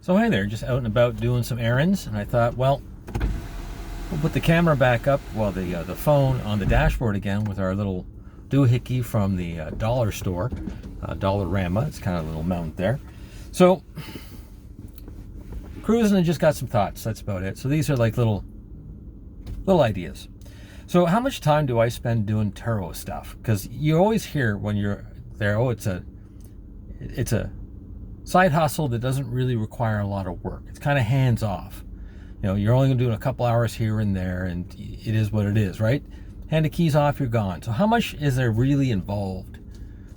So hey there, just out and about doing some errands, and I thought, well, we'll put the camera back up, well, the phone on the dashboard again with our little doohickey from the dollar store, Dollarama. It's kind of a little mount there. So cruising and just got some thoughts. That's about it. So these are like little ideas. So how much time do I spend doing Turo stuff? Because you always hear when you're there, oh, it's a side hustle that doesn't really require a lot of work. It's kind of hands off. You know, you're only going to do a couple hours here and there, and it is what it is, right? Hand the keys off, you're gone. So how much is there really involved,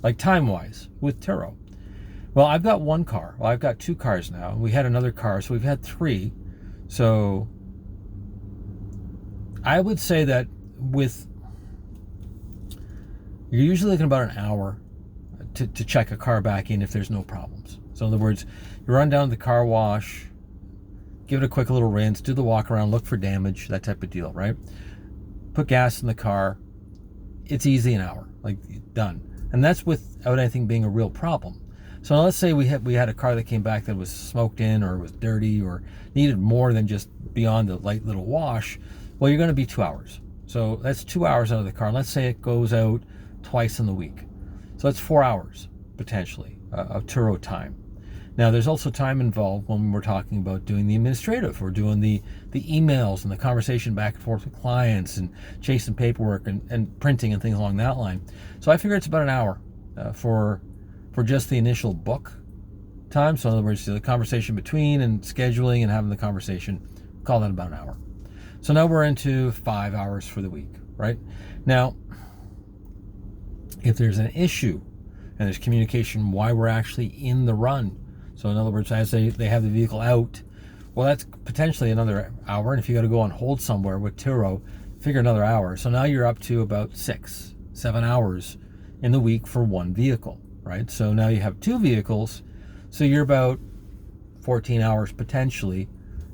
like time-wise, with Turo? Well, I've got one car. Well, I've got two cars now. We had another car, so we've had three. So I would say that you're usually looking about an hour to check a car back in if there's no problems. So in other words, you run down to the car wash, give it a quick little rinse, do the walk around, look for damage, that type of deal, right? Put gas in the car. It's easy, an hour, like done. And that's without anything being a real problem. So let's say we had a car that came back that was smoked in or was dirty or needed more than just beyond the light little wash. Well, you're going to be 2 hours. So that's 2 hours out of the car. Let's say it goes out twice in the week. So that's 4 hours potentially of Turo time. Now, there's also time involved when we're talking about doing the administrative or doing the emails and the conversation back and forth with clients and chasing paperwork and printing and things along that line. So I figure it's about an hour for just the initial book time. So in other words, the conversation between and scheduling and having the conversation, call that about an hour. So now we're into 5 hours for the week, right? Now, if there's an issue and there's communication why we're actually in the run, so in other words, as they have the vehicle out, well, that's potentially another hour. And if you got to go on hold somewhere with Turo, figure another hour. So now you're up to about 6-7 hours in the week for one vehicle, right? So now you have two vehicles. So you're about 14 hours potentially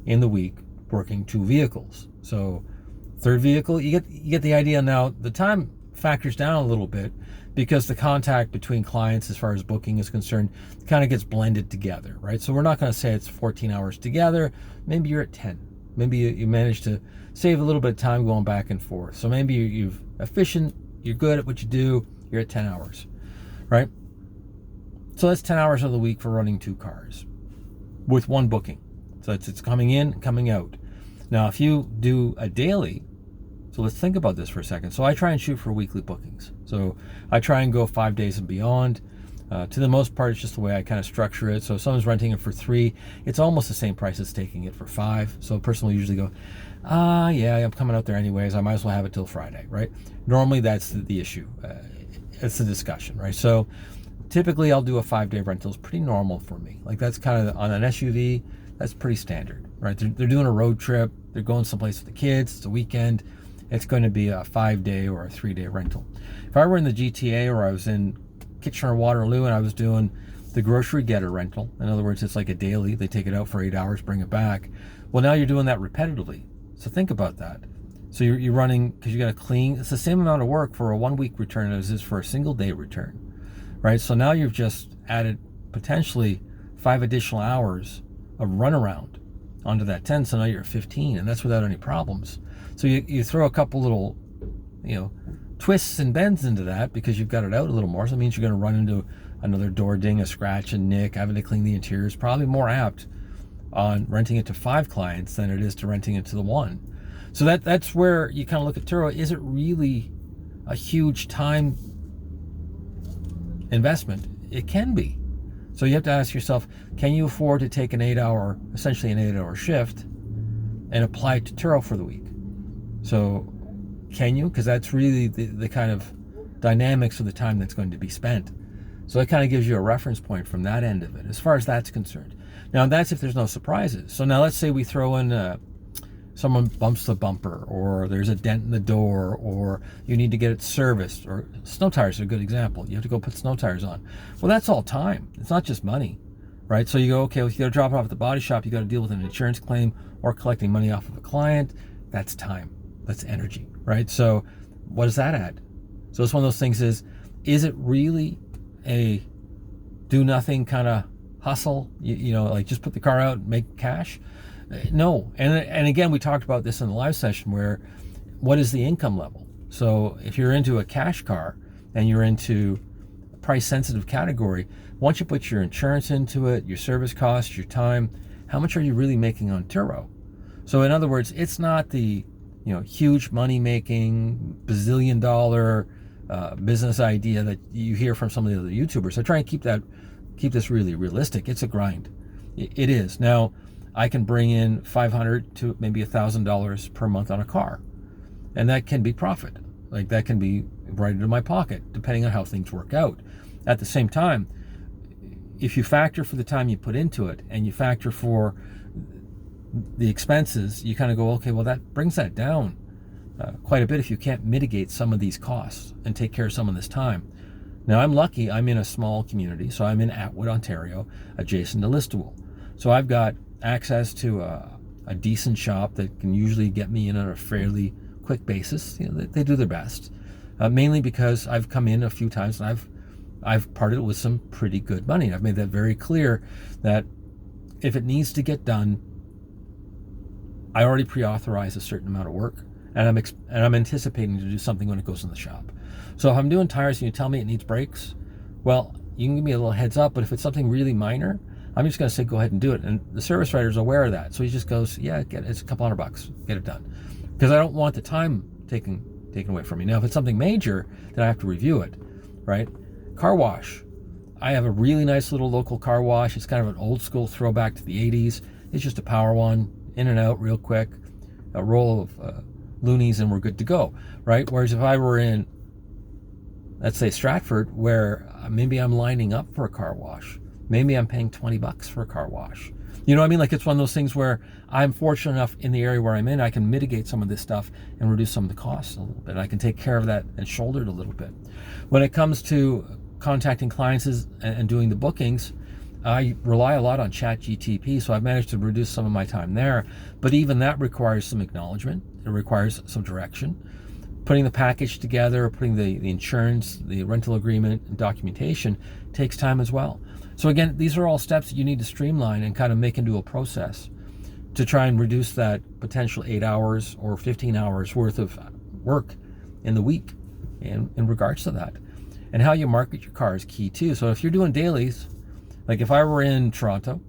in the week working two vehicles. So third vehicle, you get the idea. Now the time factors down a little bit because the contact between clients as far as booking is concerned kind of gets blended together, right? So we're not going to say it's 14 hours together. Maybe you're at 10. Maybe you manage to save a little bit of time going back and forth. So maybe you've efficient, you're good at what you do, you're at 10 hours, right? So that's 10 hours of the week for running two cars with one booking. So it's coming in, coming out. Now, if you do a daily, so let's think about this for a second. So I try and shoot for weekly bookings. So I try and go 5 days and beyond. To the most part, it's just the way I kind of structure it. So if someone's renting it for 3, it's almost the same price as taking it for 5. So a person will usually go, yeah, I'm coming out there anyways. I might as well have it till Friday, right? Normally that's the issue. It's the discussion, right? So typically I'll do a 5-day rental. It's pretty normal for me. Like that's kind of on an SUV, that's pretty standard, right? They're doing a road trip. They're going someplace with the kids. It's a weekend. It's going to be a 5-day or a 3-day rental. If I were in the GTA or I was in Kitchener-Waterloo and I was doing the grocery getter rental, in other words, it's like a daily, they take it out for 8 hours, bring it back. Well, now you're doing that repetitively. So think about that. So you're running, because you got to clean, it's the same amount of work for a 1-week return as it is for a single day return, right? So now you've just added potentially 5 additional hours of runaround onto that 10, so now you're at 15, and that's without any problems. So you throw a couple little, twists and bends into that because you've got it out a little more. So it means you're going to run into another door ding, a scratch, and nick, having to clean the interior is probably more apt on renting it to 5 clients than it is to renting it to the 1. So that's where you kind of look at Turo. Is it really a huge time investment? It can be. So you have to ask yourself, can you afford to take essentially an 8-hour shift and apply it to Turo for the week? So can you? Because that's really the kind of dynamics of the time that's going to be spent. So it kind of gives you a reference point from that end of it, as far as that's concerned. Now, that's if there's no surprises. So now let's say we throw in someone bumps the bumper, or there's a dent in the door, or you need to get it serviced, or snow tires are a good example. You have to go put snow tires on. Well, that's all time. It's not just money, right? So you go, okay, well, you got to drop it off at the body shop. You got to deal with an insurance claim or collecting money off of a client. That's time. That's energy, right? So what does that add? So it's one of those things is it really a do nothing kind of hustle, like just put the car out and make cash. No. And again, we talked about this in the live session where what is the income level? So if you're into a cash car and you're into a price sensitive category, once you put your insurance into it, your service costs, your time, how much are you really making on Turo? So in other words, it's not the huge money making bazillion dollar business idea that you hear from some of the other YouTubers. So try and keep this really realistic. It's a grind. It is. Now, I can bring in $500 to maybe $1,000 per month on a car, and that can be profit. Like that can be right into my pocket, depending on how things work out. At the same time, if you factor for the time you put into it and you factor for the expenses, you kind of go, okay, well, that brings that down quite a bit if you can't mitigate some of these costs and take care of some of this time. Now, I'm lucky. I'm in a small community, so I'm in Atwood, Ontario, adjacent to Listowel. So I've got access to a decent shop that can usually get me in on a fairly quick basis. They do their best, mainly because I've come in a few times and I've parted with some pretty good money. I've made that very clear that if it needs to get done, I already pre-authorize a certain amount of work, and I'm anticipating to do something when it goes in the shop. So if I'm doing tires and you tell me it needs brakes, well, you can give me a little heads up. But if it's something really minor, I'm just going to say go ahead and do it. And the service writer's aware of that, so he just goes, yeah, it's a couple $100, get it done, because I don't want the time taken away from me. Now, if it's something major, then I have to review it, right? Car wash. I have a really nice little local car wash. It's kind of an old school throwback to the 80s. It's just a power one, in and out real quick, a roll of loonies, and we're good to go, right? Whereas if I were in, let's say, Stratford, where maybe I'm lining up for a car wash, maybe I'm paying $20 for a car wash. You know what I mean? Like, it's one of those things where I'm fortunate enough in the area where I'm in, I can mitigate some of this stuff and reduce some of the costs a little bit. I can take care of that and shoulder it a little bit. When it comes to contacting clients and doing the bookings, I rely a lot on ChatGTP, so I've managed to reduce some of my time there. But even that requires some acknowledgement. It requires some direction. Putting the package together, putting the insurance, the rental agreement, and documentation takes time as well. So again, these are all steps that you need to streamline and kind of make into a process to try and reduce that potential 8 hours or 15 hours worth of work in the week in regards to that. And how you market your car is key too. So if you're doing dailies, like if I were in Toronto,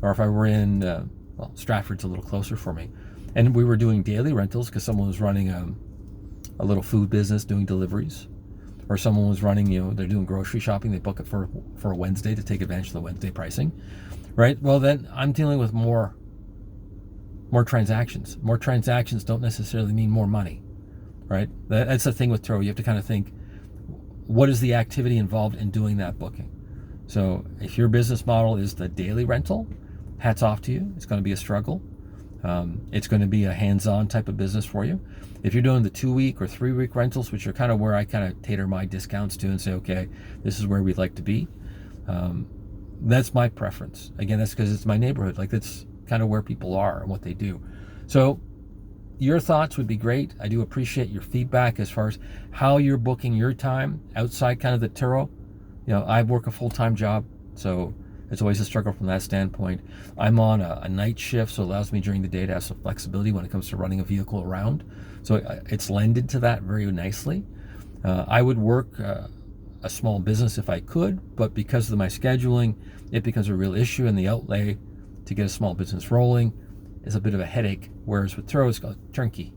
or if I were in, Stratford's a little closer for me, and we were doing daily rentals because someone was running a little food business doing deliveries, or someone was running, they're doing grocery shopping, they book it for a Wednesday to take advantage of the Wednesday pricing, right? Well, then I'm dealing with more transactions. More transactions don't necessarily mean more money, right? That's the thing with Turo. You have to kind of think, what is the activity involved in doing that booking? So if your business model is the daily rental, hats off to you. It's going to be a struggle. It's going to be a hands-on type of business for you. If you're doing the 2-week or 3-week rentals, which are kind of where I kind of tailor my discounts to and say, okay, this is where we'd like to be. That's my preference. Again, that's because it's my neighborhood. Like, that's kind of where people are and what they do. So your thoughts would be great. I do appreciate your feedback as far as how you're booking your time outside kind of the Turo. I work a full-time job, so it's always a struggle from that standpoint. I'm on a night shift, so it allows me during the day to have some flexibility when it comes to running a vehicle around. So it's lended to that very nicely. I would work a small business if I could, but because of my scheduling, it becomes a real issue, and the outlay to get a small business rolling is a bit of a headache. Whereas with Turo, it's called turnkey.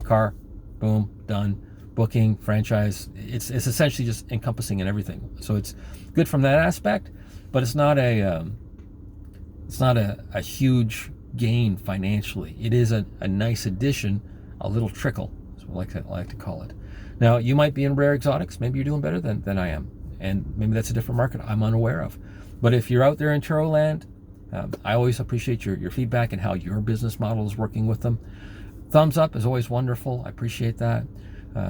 Car, boom, done. Booking, franchise, it's essentially just encompassing in everything. So it's good from that aspect, but it's not a huge gain financially. It is a nice addition, a little trickle, is what I like to call it. Now, you might be in rare exotics. Maybe you're doing better than I am, and maybe that's a different market I'm unaware of. But if you're out there in Turo land, I always appreciate your feedback and how your business model is working with them. Thumbs up is always wonderful. I appreciate that.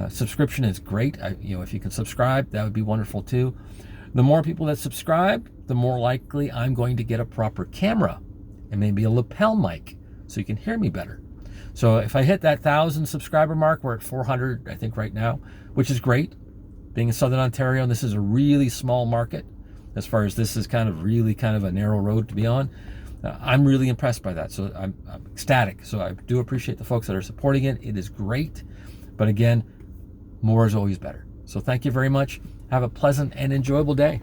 Subscription is great. If you can subscribe, that would be wonderful too. The more people that subscribe, the more likely I'm going to get a proper camera and maybe a lapel mic so you can hear me better. So if I hit that 1,000 subscriber mark, we're at 400, I think, right now, which is great. Being in Southern Ontario, and this is a really small market, as far as this is really kind of a narrow road to be on. I'm really impressed by that. So I'm ecstatic. So I do appreciate the folks that are supporting it. It is great. But again, more is always better. So thank you very much. Have a pleasant and enjoyable day.